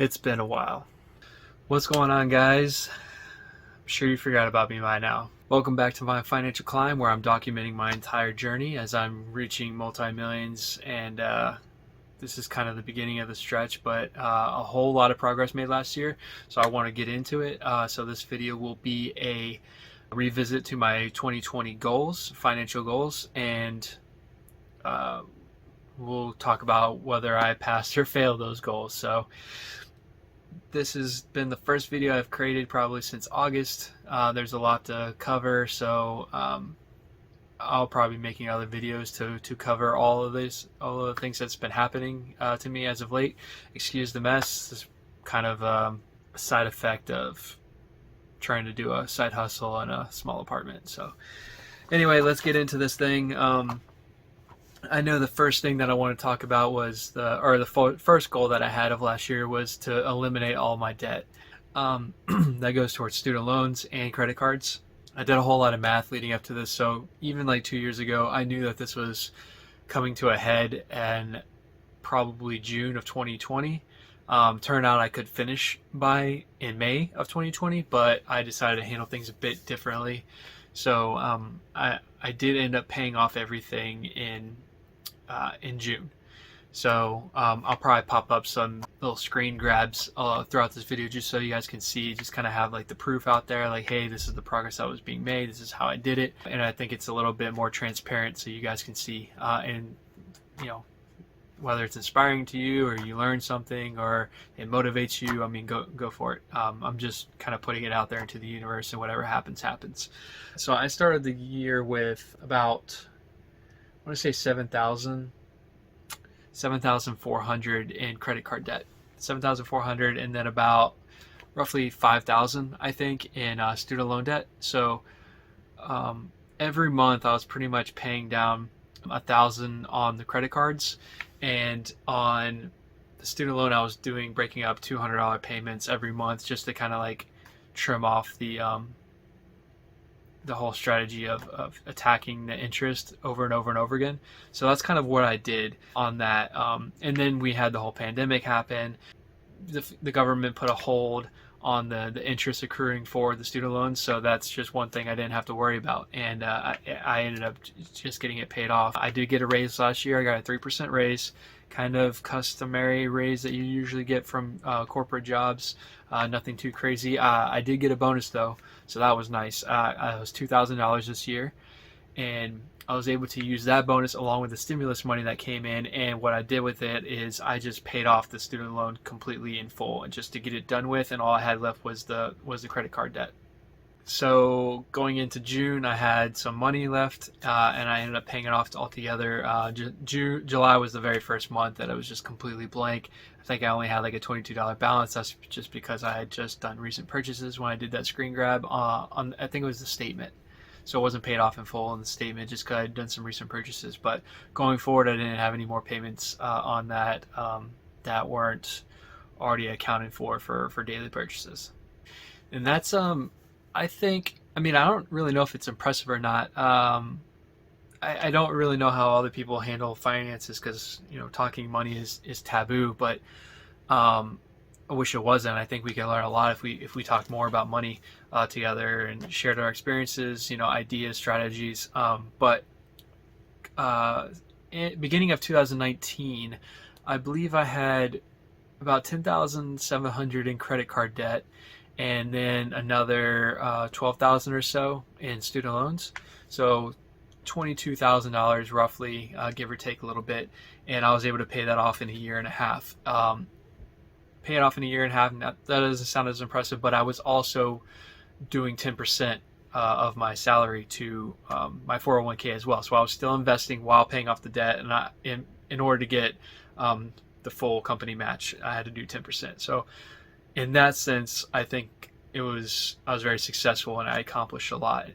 It's been a while. What's going on, guys? I'm sure you forgot about me by now. Welcome back to my financial climb, where I'm documenting my entire journey as I'm reaching multi-millions, and this is kind of the beginning of the stretch, but a whole lot of progress made last year, so I want to get into it. So this video will be a revisit to my 2020 goals, financial goals, and we'll talk about whether I passed or failed those goals. So this has been the first video I've created probably since August. There's a lot to cover, so I'll probably be making other videos to cover all of the things that's been happening to me as of late. Excuse the mess. This is kind of a side effect of trying to do a side hustle in a small apartment. So anyway, let's get into this thing. I know the first thing that I want to talk about was the first goal that I had of last year was to eliminate all my debt. That goes towards student loans and credit cards. I did a whole lot of math leading up to this, so even like 2 years ago, I knew that this was coming to a head in probably June of 2020. Turned out I could finish in May of 2020, but I decided to handle things a bit differently. So I did end up paying off everything in June. So I'll probably pop up some little screen grabs throughout this video just so you guys can see, just kind of have like the proof out there, like, hey, this is the progress that was being made, this is how I did it. And I think it's a little bit more transparent so you guys can see, and you know, whether it's inspiring to you or you learn something or it motivates you, I mean, go for it. I'm just kind of putting it out there into the universe, and whatever happens, happens. So I started the year with about, I want to say 7,400 in credit card debt, 7,400, and then about roughly 5,000, I think, in student loan debt. So every month I was pretty much paying down 1,000 on the credit cards, and on the student loan I was breaking up $200 payments every month just to kind of like trim off the whole strategy of attacking the interest over and over and over again. So that's kind of what I did on that. And then we had the whole pandemic happen. The government put a hold on the interest accruing for the student loans. So that's just one thing I didn't have to worry about. And I ended up just getting it paid off. I did get a raise last year. I got a 3% raise, kind of customary raise that you usually get from corporate jobs. Nothing too crazy. I did get a bonus though, so that was nice. It was $2,000 this year, and I was able to use that bonus along with the stimulus money that came in. And what I did with it is I just paid off the student loan completely in full, and just to get it done with. And all I had left was the credit card debt. So going into June, I had some money left, and I ended up paying it off altogether. July was the very first month that it was just completely blank. I think I only had like a $22 balance. That's just because I had just done recent purchases when I did that screen grab on, I think it was the statement. So it wasn't paid off in full in the statement just because I had done some recent purchases. But going forward, I didn't have any more payments on that that weren't already accounted for daily purchases. And that's I think, I mean, I don't really know if it's impressive or not. I don't really know how other people handle finances because, you know, talking money is taboo, but I wish it wasn't. I think we can learn a lot if we talk more about money together and shared our experiences, you know, ideas, strategies. But beginning of 2019, I believe I had about 10,700 in credit card debt, and then another 12,000 or so in student loans. So $22,000 roughly, give or take a little bit. And I was able to pay that off in a year and a half. Pay it off in a year and a half, that doesn't sound as impressive, but I was also doing 10% of my salary to my 401k as well. So I was still investing while paying off the debt, and in order to get the full company match, I had to do 10%. So in that sense, I think I was very successful, and I accomplished a lot.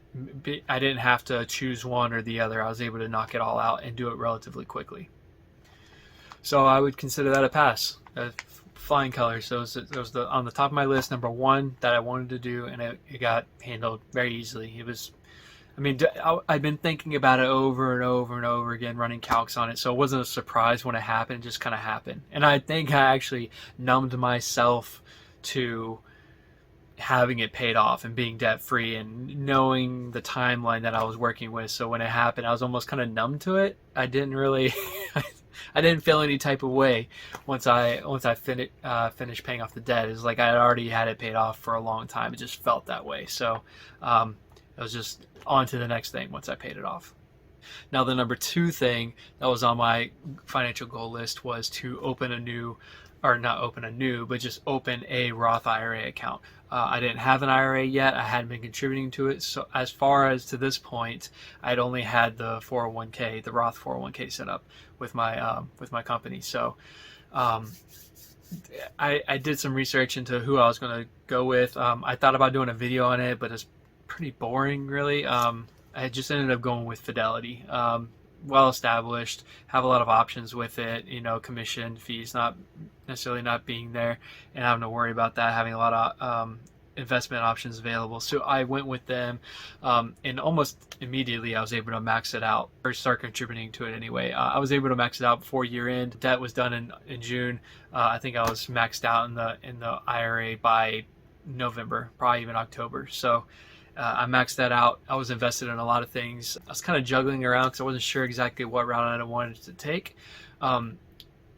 I didn't have to choose one or the other. I was able to knock it all out and do it relatively quickly. So I would consider that a pass, flying colors. So it was on the top of my list, number one that I wanted to do, and it got handled very easily. I've been thinking about it over and over and over again, running calcs on it. So it wasn't a surprise when it happened. It just kind of happened. And I think I actually numbed myself to having it paid off and being debt free and knowing the timeline that I was working with. So when it happened, I was almost kind of numb to it. I didn't really, I didn't feel any type of way once I finished paying off the debt. It's like I had already had it paid off for a long time. It just felt that way. So it was just on to the next thing once I paid it off. Now, the number two thing that was on my financial goal list was to open a new, or not open a new, but just open a Roth IRA account. I didn't have an IRA yet. I hadn't been contributing to it. So as far as to this point, I'd only had the 401k, the Roth 401k set up with my company. So I did some research into who I was going to go with. I thought about doing a video on it, but it's pretty boring, really. I just ended up going with Fidelity. Well established, have a lot of options with it, commission fees not necessarily not being there and having to worry about that, having a lot of investment options available. So I went with them, and almost immediately I was able to max it out or start contributing to it anyway. I was able to max it out before year end. Debt was done in June. I think I was maxed out in the IRA by November, probably even October. So I maxed that out. I was invested in a lot of things. I was kind of juggling around because I wasn't sure exactly what route I wanted to take.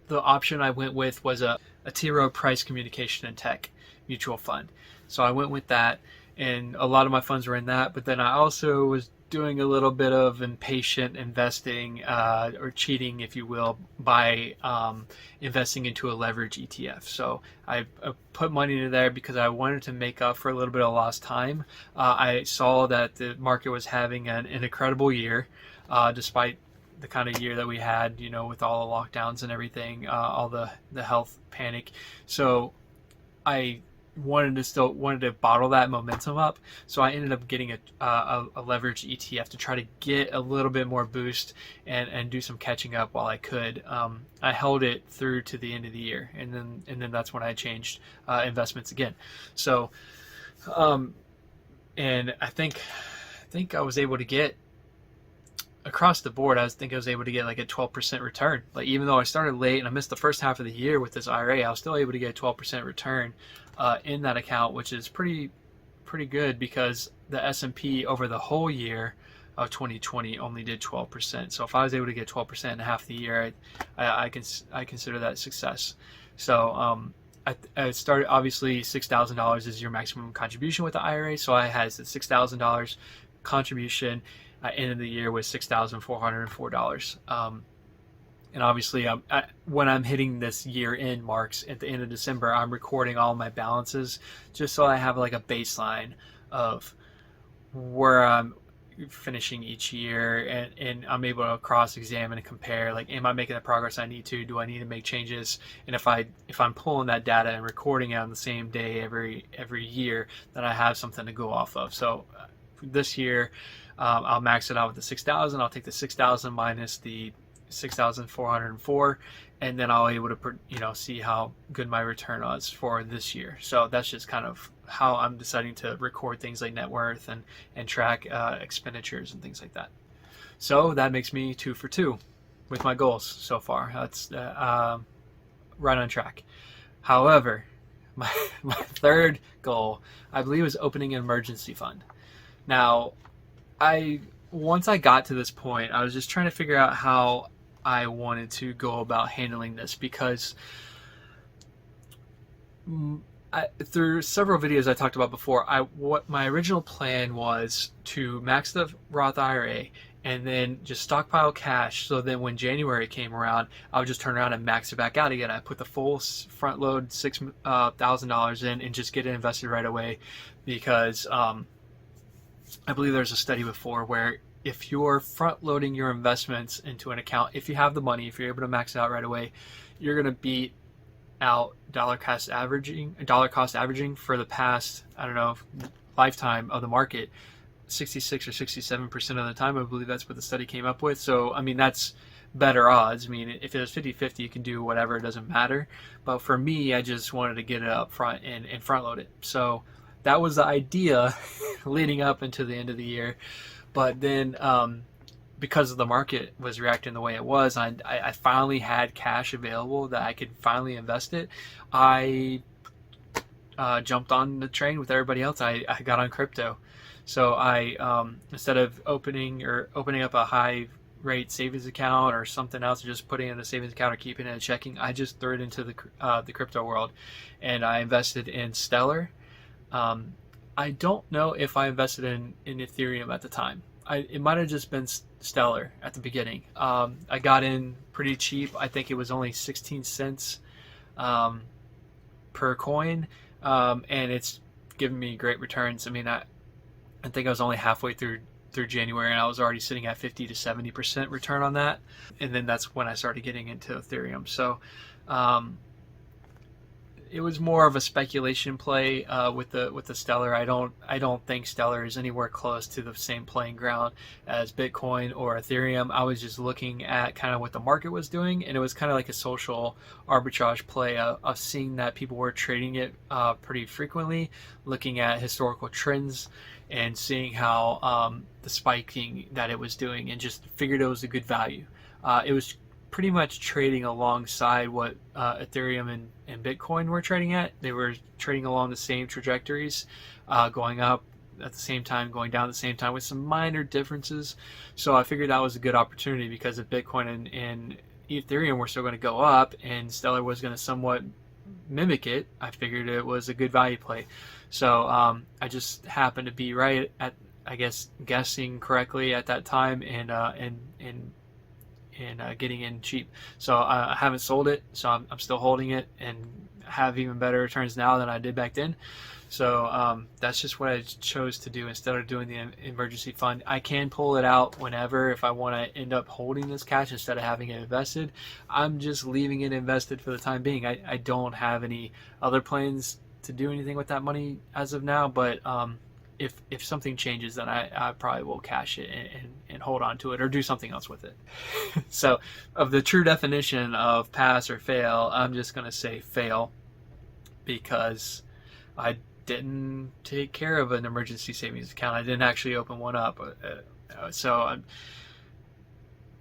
The option I went with was a T. Rowe Price Communication and Tech mutual fund. So I went with that, and a lot of my funds were in that. But then I also was doing a little bit of impatient investing, or cheating, if you will, by investing into a leverage ETF. So I put money into there because I wanted to make up for a little bit of lost time. I saw that the market was having an incredible year, despite the kind of year that we had, with all the lockdowns and everything, all the health panic. So I wanted to bottle that momentum up. So I ended up getting a leverage ETF to try to get a little bit more boost and do some catching up while I could. I held it through to the end of the year, and then that's when I changed investments again. So and I think I was able to get across the board. I was able to get like a 12% return. Like, even though I started late and I missed the first half of the year with this IRA, I was still able to get a 12% return in that account, which is pretty good, because the S&P over the whole year of 2020 only did 12%. So if I was able to get 12% in half the year, I consider that success. So I started, obviously $6,000 is your maximum contribution with the IRA. So I had the $6,000 contribution. I ended the year with $6,404. And obviously, when I'm hitting this year-end marks at the end of December, I'm recording all my balances just so I have like a baseline of where I'm finishing each year, and I'm able to cross-examine and compare, like, am I making the progress I need to? Do I need to make changes? And if I'm pulling that data and recording it on the same day every year, then I have something to go off of. So this year, I'll max it out with the 6,000. I'll take the 6,000 minus the 6,404, and then I'll be able to see how good my return was for this year. So that's just kind of how I'm deciding to record things like net worth and track expenditures and things like that. So that makes me 2 for 2 with my goals so far. That's right on track. However, my third goal, I believe, is opening an emergency fund. Now, once I got to this point, I was just trying to figure out how I wanted to go about handling this, because through several videos I talked about before, what my original plan was to max the Roth IRA and then just stockpile cash, so then when January came around, I would just turn around and max it back out again. I put the full front load $6,000 in and just get it invested right away, because I believe there's a study before where if you're front loading your investments into an account, if you have the money, if you're able to max it out right away, you're going to beat out dollar cost averaging for the past, lifetime of the market, 66 or 67% of the time. I believe that's what the study came up with. So, that's better odds. If it was 50-50, you can do whatever, it doesn't matter. But for me, I just wanted to get it up front and front load it. So that was the idea leading up into the end of the year. But then because of the market was reacting the way it was, I finally had cash available that I could finally invest it. I jumped on the train with everybody else. I got on crypto. So I instead of opening up a high rate savings account or something else, or just putting it in a savings account or keeping it in a checking, I just threw it into the crypto world, and I invested in Stellar. I don't know if I invested in Ethereum at the time. It might have just been Stellar at the beginning. I got in pretty cheap. I think it was only 16 cents per coin, and it's given me great returns. I mean, I think I was only halfway through January, and I was already sitting at 50 to 70% return on that. And then that's when I started getting into Ethereum. So it was more of a speculation play with the Stellar. I don't think Stellar is anywhere close to the same playing ground as Bitcoin or Ethereum. I was just looking at kind of what the market was doing, and it was kind of like a social arbitrage play of seeing that people were trading it pretty frequently, looking at historical trends and seeing how the spiking that it was doing, and just figured it was a good value. It was pretty much trading alongside what Ethereum and Bitcoin were trading at. They were trading along the same trajectories, going up at the same time, going down at the same time, with some minor differences. So I figured that was a good opportunity, because if Bitcoin and Ethereum were still going to go up and Stellar was going to somewhat mimic it, I figured it was a good value play. So I just happened to be right at, I guess, guessing correctly at that time, and getting in cheap. So I haven't sold it, so I'm still holding it, and have even better returns now than I did back then. So that's just what I chose to do instead of doing the emergency fund. I can pull it out whenever if I want to end up holding this cash instead of having it invested. I'm just leaving it invested for the time being. I don't have any other plans to do anything with that money as of now, but if something changes, then I probably will cash it and hold on to it, or do something else with it. So of the true definition of pass or fail, I'm just going to say fail, because I didn't take care of an emergency savings account. I didn't actually open one up. So I'm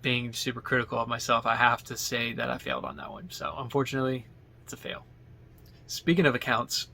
being super critical of myself. I have to say that I failed on that one. So unfortunately, it's a fail. Speaking of accounts,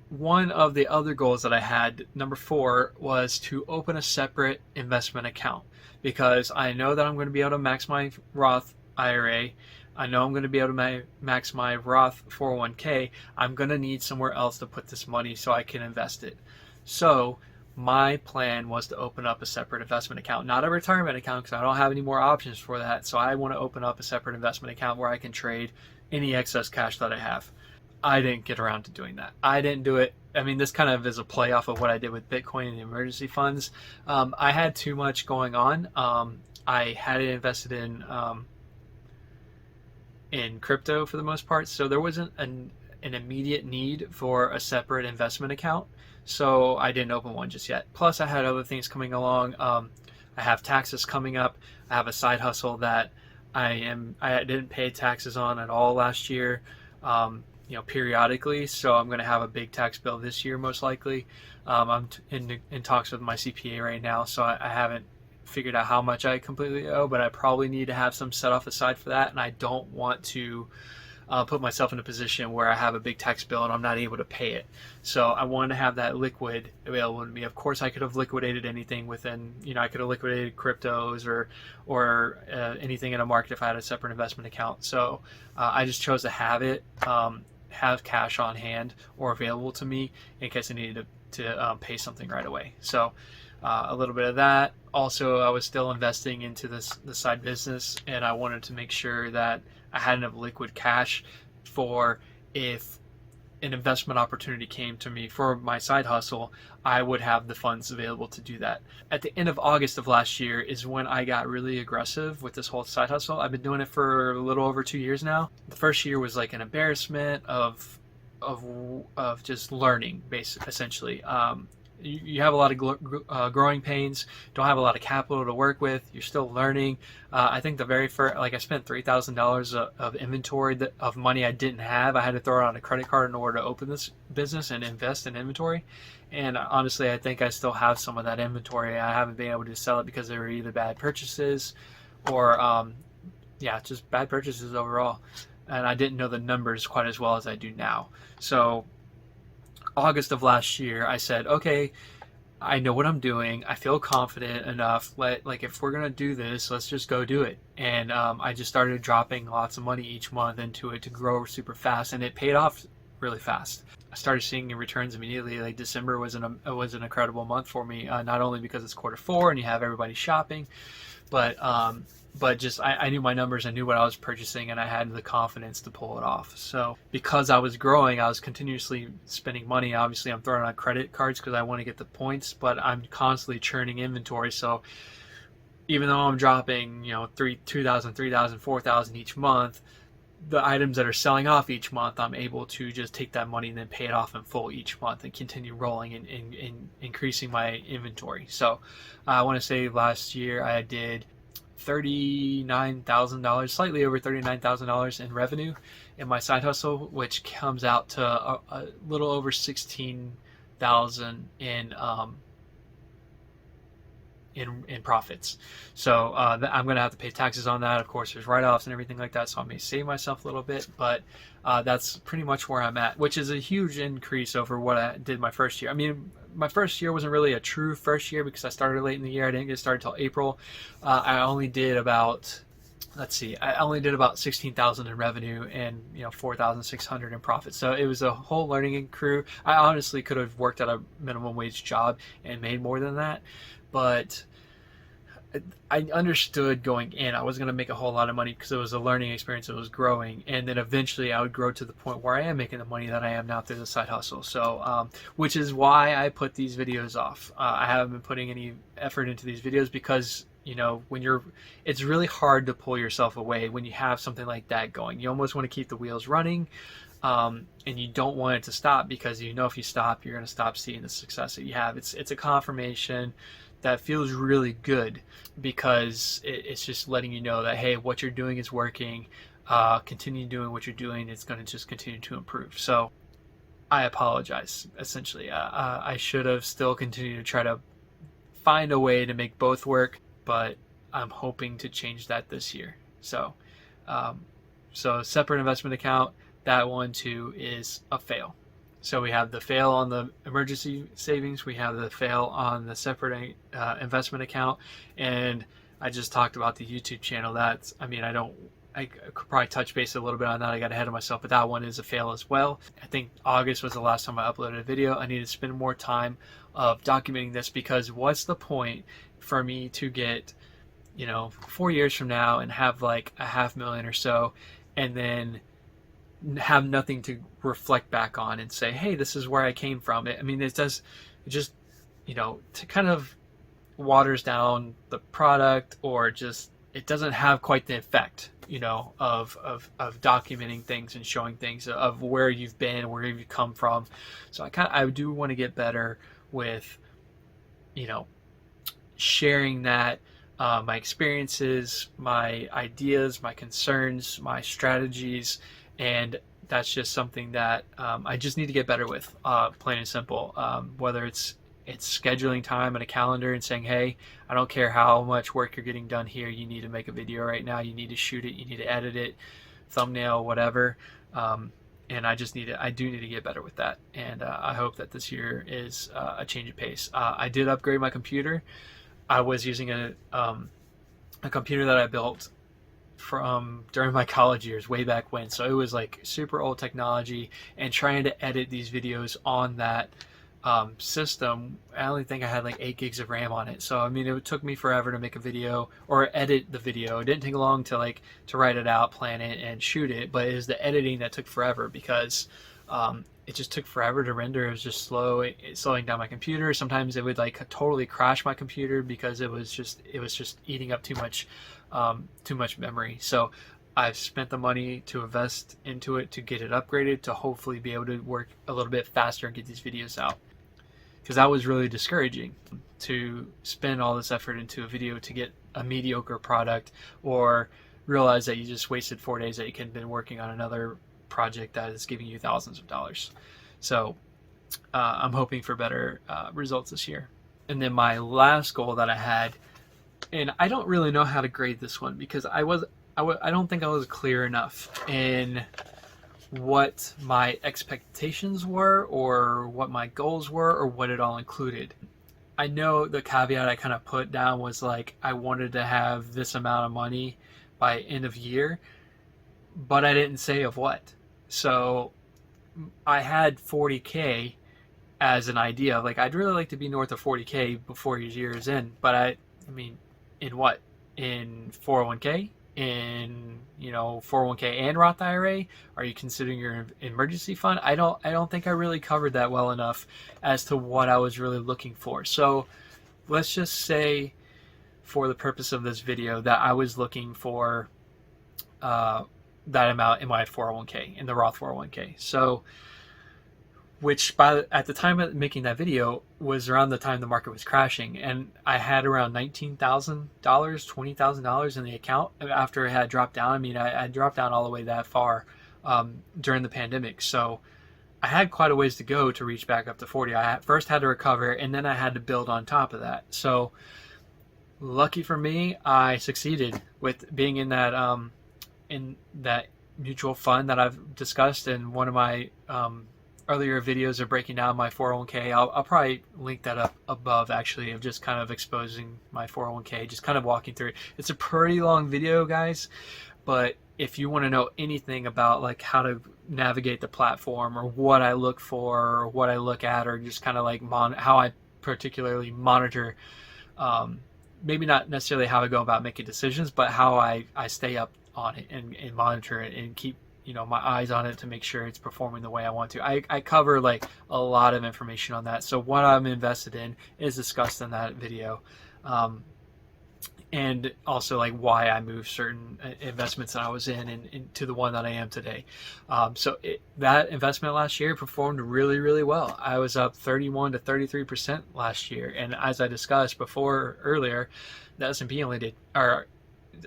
one of the other goals that I had, number 4, was to open a separate investment account, because I know that I'm going to be able to max my Roth IRA. I know I'm going to be able to max my Roth 401k. I'm going to need somewhere else to put this money so I can invest it. So my plan was to open up a separate investment account, not a retirement account, because I don't have any more options for that. So I want to open up a separate investment account where I can trade any excess cash that I have. I didn't get around to doing that. I didn't do it. I mean, this kind of is a play off of what I did with Bitcoin and the emergency funds. I had too much going on. I had it invested in crypto for the most part, so there wasn't an immediate need for a separate investment account. So I didn't open one just yet. Plus, I had other things coming along. I have taxes coming up. I have a side hustle that I didn't pay taxes on at all last year. Periodically, so I'm going to have a big tax bill this year, most likely. I'm in talks with my CPA right now, so I haven't figured out how much I completely owe, but I probably need to have some set off aside for that, and I don't want to put myself in a position where I have a big tax bill and I'm not able to pay it. So I want to have that liquid available to me. Of course, I could have liquidated anything within, I could have liquidated cryptos or anything in a market if I had a separate investment account. So I just chose to have it, have cash on hand or available to me in case I needed to pay something right away. So a little bit of that. Also, I was still investing into the side business, and I wanted to make sure that I had enough liquid cash for if an investment opportunity came to me for my side hustle, I would have the funds available to do that. At the end of August of last year is when I got really aggressive with this whole side hustle. I've been doing it for a little over 2 years now. The first year was like an embarrassment of just learning, essentially. you have a lot of growing pains, don't have a lot of capital to work with, you're still learning. I think the very first, like I spent $3,000 of inventory of money I didn't have. I had to throw it on a credit card in order to open this business and invest in inventory. And honestly, I think I still have some of that inventory. I haven't been able to sell it because they were either bad purchases or, yeah, just bad purchases overall. And I didn't know the numbers quite as well as I do now. So August of last year, I said, okay, I know what I'm doing. I feel confident enough. Like if we're gonna do this, let's just go do it. And I just started dropping lots of money each month into it to grow super fast, and it paid off really fast. I started seeing returns immediately. Like December was an incredible month for me, not only because it's quarter 4 and you have everybody shopping, but just I knew my numbers, I knew what I was purchasing, and I had the confidence to pull it off. So because I was growing, I was continuously spending money. Obviously, I'm throwing on credit cards because I want to get the points, but I'm constantly churning inventory. So even though I'm dropping, 2,000, 3,000, 4,000 each month, the items that are selling off each month, I'm able to just take that money and then pay it off in full each month and continue rolling and increasing my inventory. So I want to say last year I did $39,000, slightly over $39,000 in revenue in my side hustle, which comes out to a little over $16,000 in profits. So I'm going to have to pay taxes on that. Of course, there's write-offs and everything like that, so I may save myself a little bit, but that's pretty much where I'm at, which is a huge increase over what I did my first year. I mean, my first year wasn't really a true first year because I started late in the year. I didn't get started till April. I only did about, I only did about 16,000 in revenue and 4,600 in profit. So it was a whole learning crew. I honestly could have worked at a minimum wage job and made more than that, but I understood going in I wasn't going to make a whole lot of money because it was a learning experience. It was growing, and then eventually I would grow to the point where I am making the money that I am now through the side hustle. So which is why I put these videos off. I haven't been putting any effort into these videos because it's really hard to pull yourself away when you have something like that going. You almost want to keep the wheels running, and you don't want it to stop because if you stop, you're going to stop seeing the success that you have. It's a confirmation that feels really good because it's just letting you know that, hey, what you're doing is working. Continue doing what you're doing. It's going to just continue to improve. So I apologize, essentially. I should have still continued to try to find a way to make both work, but I'm hoping to change that this year. So separate investment account, that one too is a fail. So we have the fail on the emergency savings, we have the fail on the separate investment account, and I just talked about the YouTube channel. I could probably touch base a little bit on that. I got ahead of myself, but that one is a fail as well. I think August was the last time I uploaded a video. I need to spend more time of documenting this because what's the point for me to get 4 years from now and have like $500,000 or so and then have nothing to reflect back on and say, hey, this is where I came from. It just to kind of waters down the product, or just it doesn't have quite the effect of documenting things and showing things of where you've been, where you've come from. So I do want to get better with sharing that, my experiences, my ideas, my concerns, my strategies, and that's just something that I just need to get better with, plain and simple. Whether it's scheduling time on a calendar and saying, hey, I don't care how much work you're getting done here, you need to make a video right now, you need to shoot it, you need to edit it, thumbnail, whatever. And I do need to get better with that. And I hope that this year is a change of pace. I did upgrade my computer. I was using a computer that I built from during my college years, way back when. So it was like super old technology, and trying to edit these videos on that system, I only think I had like 8 gigs of RAM on it. So it took me forever to make a video or edit the video. It didn't take long to write it out, plan it, and shoot it, but it was the editing that took forever because it just took forever to render. It was just slowing down my computer. Sometimes it would totally crash my computer because it was just eating up too much memory. So I've spent the money to invest into it to get it upgraded to hopefully be able to work a little bit faster and get these videos out. because that was really discouraging to spend all this effort into a video to get a mediocre product, or realize that you just wasted 4 days that you could have been working on another project that is giving you thousands of dollars. So I'm hoping for better results this year. And then my last goal that I had, and I don't really know how to grade this one because I don't think I was clear enough in what my expectations were, or what my goals were, or what it all included. I know the caveat I kind of put down was like, I wanted to have this amount of money by end of year, but I didn't say of what. So I had 40K as an idea. Like, I'd really like to be north of 40K before your year is in, but I mean, in what? In 401K? In 401K and Roth IRA? Are you considering your emergency fund? I don't think I really covered that well enough as to what I was really looking for. So let's just say, for the purpose of this video, that I was looking for that amount in my 401K, in the Roth 401K. So, which at the time of making that video was around the time the market was crashing, and I had around $19,000, $20,000 in the account after it had dropped down. I mean, I dropped down all the way that far during the pandemic, so I had quite a ways to go to reach back up to 40. I first had to recover, and then I had to build on top of that. So lucky for me, I succeeded with being in that mutual fund that I've discussed in one of my earlier videos of breaking down my 401K. I'll probably link that up above, actually, of just kind of exposing my 401K, just kind of walking through it. It's a pretty long video, guys, but if you want to know anything about like how to navigate the platform, or what I look for, or what I look at, or just kind of like how I particularly monitor, maybe not necessarily how I go about making decisions, but how I stay up on it and monitor it and keep my eyes on it to make sure it's performing the way I want to. I cover like a lot of information on that. So what I'm invested in is discussed in that video. And also like why I moved certain investments that I was in to the one that I am today. That investment last year performed really, really well. I was up 31 to 33% last year. And as I discussed before earlier, the S&P only did, or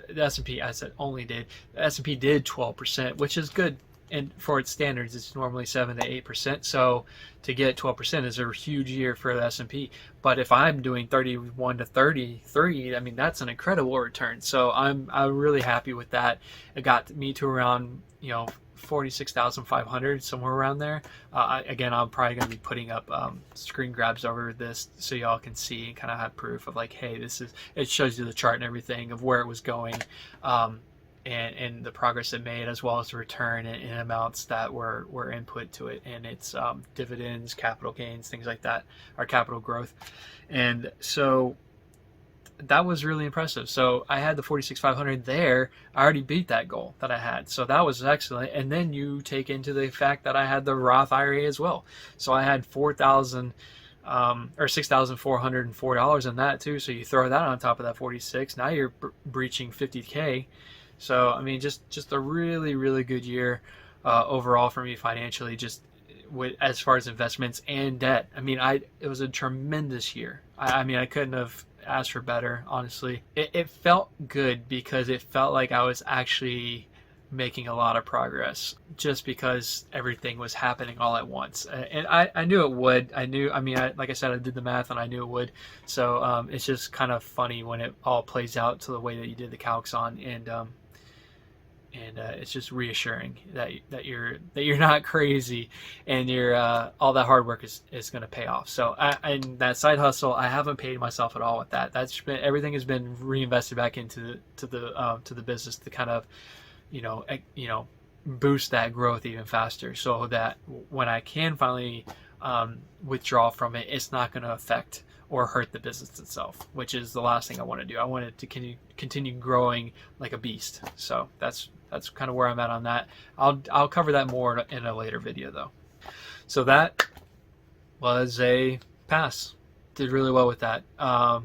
the S&P, I said only did, the S&P did 12%, which is good. And for its standards, it's normally 7 to 8%. So to get 12% is a huge year for the S&P. But if I'm doing 31 to 33, I mean, that's an incredible return. So I'm really happy with that. It got me to around 46,500, somewhere around there. Again, I'm probably going to be putting up screen grabs over this so y'all can see and kind of have proof of like, hey, it shows you the chart and everything of where it was going. And the progress it made, as well as the return in amounts that were input to it, and its dividends, capital gains, things like that, or capital growth. And so that was really impressive. So I had the 46,500 there. I already beat that goal that I had. So that was excellent. And then you take into the fact that I had the Roth IRA as well. So I had $4,000 or $6,404 in that too. So you throw that on top of that 46. Now you're breaching 50K. So, I mean, just a really, really good year overall for me financially, just as far as investments and debt. I mean, it was a tremendous year. I mean, I couldn't have asked for better, honestly. It felt good because it felt like I was actually making a lot of progress, just because everything was happening all at once. And I knew it would. Like I said, I did the math and I knew it would. So it's just kind of funny when it all plays out to the way that you did the calcs on, and it's just reassuring that you're not crazy, and you're all that hard work is going to pay off. So and that side hustle, I haven't paid myself at all with that. Everything has been reinvested back into the business to kind of boost that growth even faster, so that when I can finally withdraw from it, it's not going to affect or hurt the business itself, which is the last thing I want to do. I want it to continue growing like a beast. So that's kind of where I'm at on that. I'll cover that more in a later video though. So that was a pass. Did really well with that.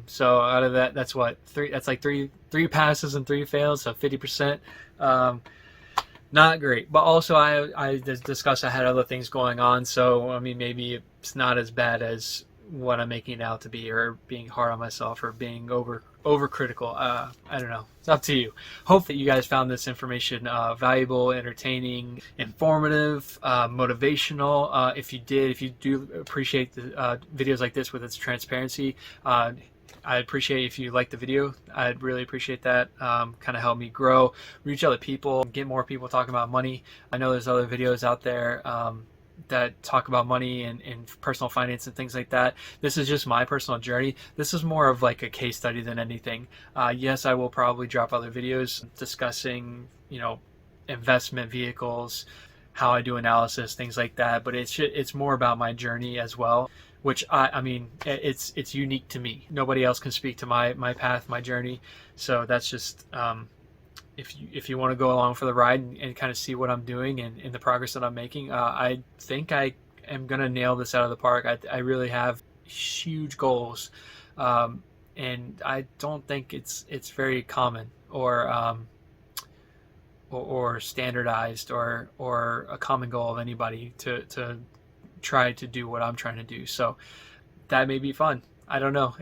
So out of that, that's what three passes and 3 fails, so 50%. Not great, but also I discussed I had other things going on, so I mean, maybe it's not as bad as what I'm making it out to be, or being hard on myself, or being overcritical. I don't know. It's up to you. Hope that you guys found this information valuable, entertaining, informative, motivational. If you do appreciate the videos like this with its transparency, I appreciate if you like the video. I'd really appreciate that. Kind of help me grow, reach other people, get more people talking about money. I know there's other videos out there that talk about money and personal finance and things like that. This is just my personal journey. This is more of like a case study than anything. Yes, I will probably drop other videos discussing, investment vehicles, how I do analysis, things like that. But it's more about my journey as well, which I mean, it's unique to me. Nobody else can speak to my path, my journey. So that's just, if you want to go along for the ride and kind of see what I'm doing and the progress that I'm making, I think I am going to nail this out of the park. I really have huge goals. And I don't think it's very common or standardized or a common goal of anybody to try to do what I'm trying to do. So that may be fun. I don't know.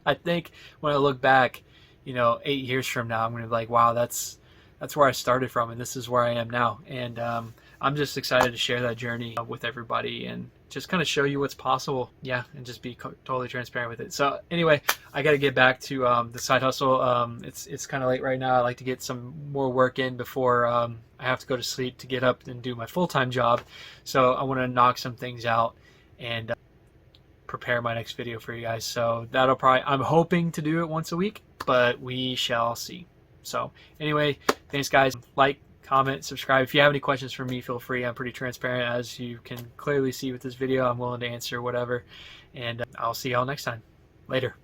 I think when I look back, 8 years from now, I'm going to be like, wow, that's where I started from, and this is where I am now. And I'm just excited to share that journey with everybody and just kind of show you what's possible. Yeah, and just be totally transparent with it. So anyway, I got to get back to the side hustle. It's kind of late right now. I like to get some more work in before I have to go to sleep to get up and do my full-time job. So I want to knock some things out and prepare my next video for you guys. So I'm hoping to do it once a week, but we shall see. So anyway, thanks guys. Like, comment, subscribe. If you have any questions for me, feel free. I'm pretty transparent, as you can clearly see with this video. I'm willing to answer whatever, and I'll see y'all next time. Later.